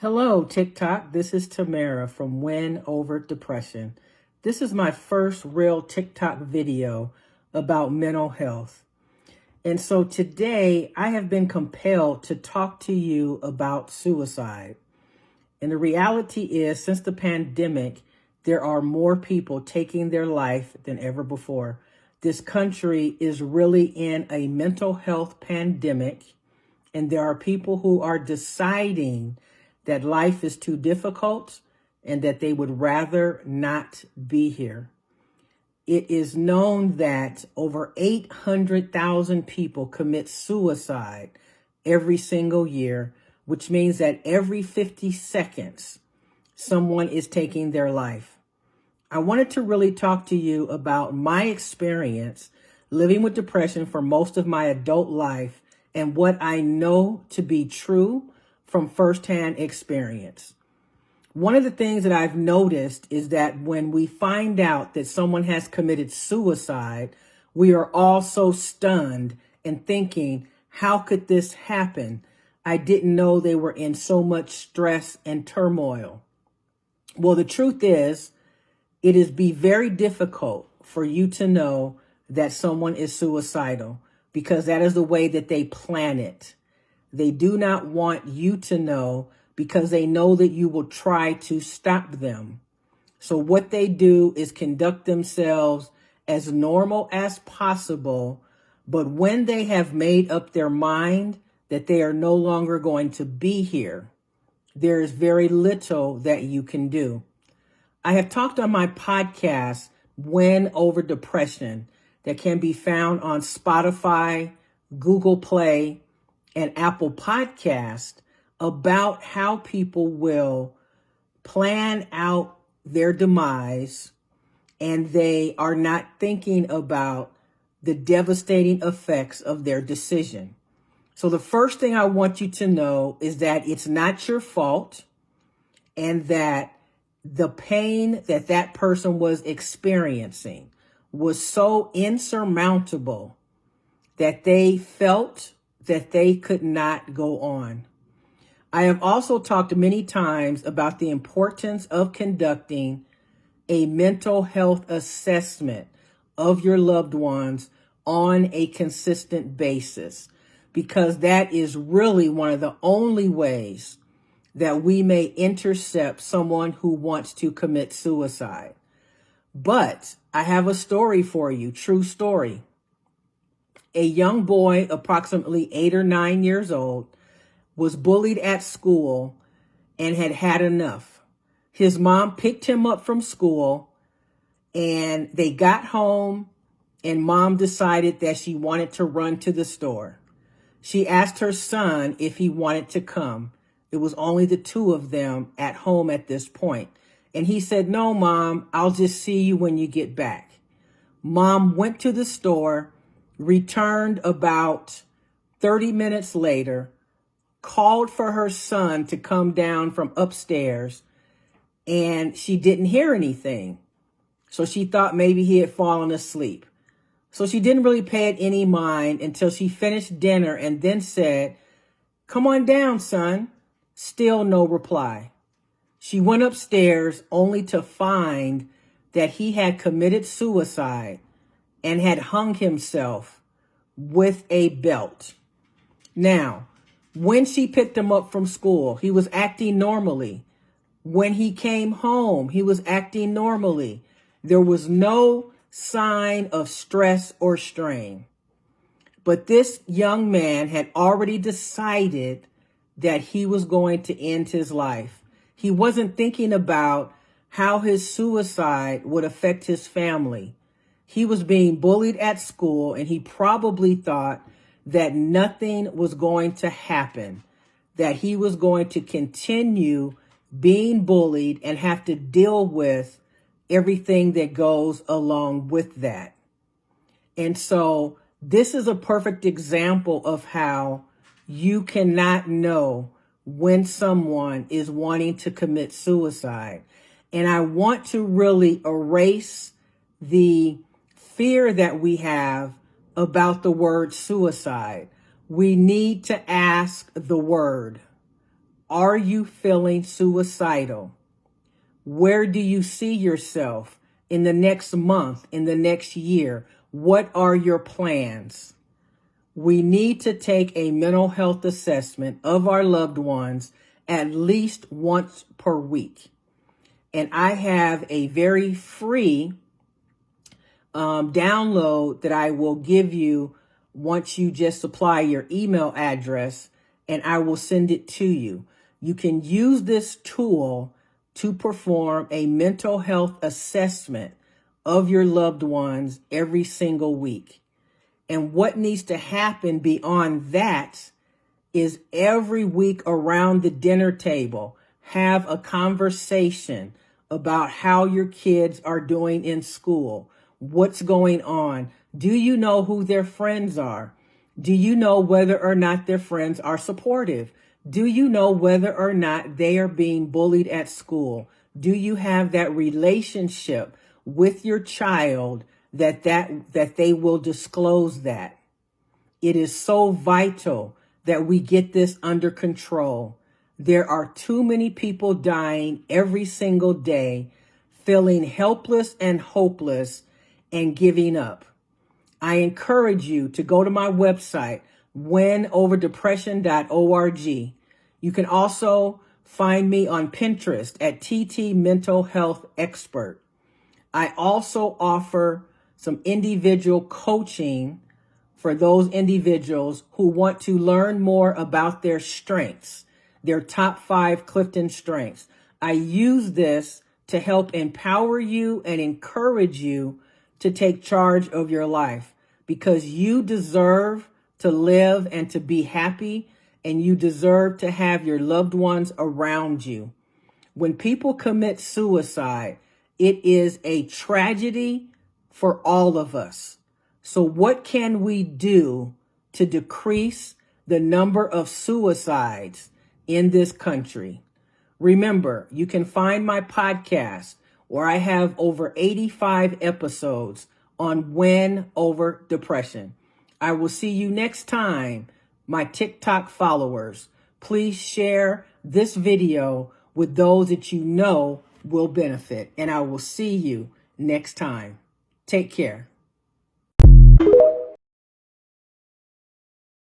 Hello, TikTok. This is Tamara from Win Over Depression. This is my first real TikTok video about mental health. And so today I have been compelled to talk to you about suicide. And the reality is, since the pandemic, there are more people taking their life than ever before. This country is really in a mental health pandemic, and there are people who are deciding that life is too difficult and that they would rather not be here. It is known that over 800,000 people commit suicide every single year, which means that every 50 seconds, someone is taking their life. I wanted to really talk to you about my experience living with depression for most of my adult life and what I know to be true from firsthand experience. One of the things that I've noticed is that when we find out that someone has committed suicide, we are all so stunned and thinking, how could this happen? I didn't know they were in so much stress and turmoil. Well, the truth is, it is very difficult for you to know that someone is suicidal because that is the way that they plan it. They do not want you to know because they know that you will try to stop them. So what they do is conduct themselves as normal as possible. But when they have made up their mind that they are no longer going to be here, there is very little that you can do. I have talked on my podcast, Win Over Depression, that can be found on Spotify, Google Play, and Apple Podcast about how people will plan out their demise and they are not thinking about the devastating effects of their decision. So the first thing I want you to know is that it's not your fault and that the pain that that person was experiencing was so insurmountable that they felt that they could not go on. I have also talked many times about the importance of conducting a mental health assessment of your loved ones on a consistent basis, because that is really one of the only ways that we may intercept someone who wants to commit suicide. But I have a story for you, true story. A young boy, approximately 8 or 9 years old, was bullied at school and had had enough. His mom picked him up from school and they got home and mom decided that she wanted to run to the store. She asked her son if he wanted to come. It was only the two of them at home at this point. And he said, "No, Mom, I'll just see you when you get back." Mom went to the store, returned about 30 minutes later, called for her son to come down from upstairs, and she didn't hear anything. So she thought maybe he had fallen asleep. So she didn't really pay it any mind until she finished dinner and then said, "Come on down, son." Still no reply. She went upstairs only to find that he had committed suicide and had hung himself with a belt. Now, when she picked him up from school, he was acting normally. When he came home, he was acting normally. There was no sign of stress or strain. But this young man had already decided that he was going to end his life. He wasn't thinking about how his suicide would affect his family. He was being bullied at school, and he probably thought that nothing was going to happen, that he was going to continue being bullied and have to deal with everything that goes along with that. And so this is a perfect example of how you cannot know when someone is wanting to commit suicide. And I want to really erase the fear that we have about the word suicide. We need to ask the word. Are you feeling suicidal? Where do you see yourself in the next month, in the next year? What are your plans? We need to take a mental health assessment of our loved ones at least once per week. And I have a very free download that I will give you once you just supply your email address, and I will send it to you. You can use this tool to perform a mental health assessment of your loved ones every single week. And what needs to happen beyond that is every week around the dinner table, have a conversation about how your kids are doing in school. What's going on? Do you know who their friends are? Do you know whether or not their friends are supportive? Do you know whether or not they are being bullied at school? Do you have that relationship with your child that they will disclose that? It is so vital that we get this under control. There are too many people dying every single day, feeling helpless and hopeless and giving up. I encourage you to go to my website, winoverdepression.org. You can also find me on Pinterest at TT Mental Health Expert. I also offer some individual coaching for those individuals who want to learn more about their strengths, their top 5 Clifton strengths. I use this to help empower you and encourage you to take charge of your life, because you deserve to live and to be happy, and you deserve to have your loved ones around you. When people commit suicide, it is a tragedy for all of us. So what can we do to decrease the number of suicides in this country? Remember, you can find my podcast where I have over 85 episodes on Win Over Depression. I will see you next time, my TikTok followers. Please share this video with those that you know will benefit, and I will see you next time. Take care.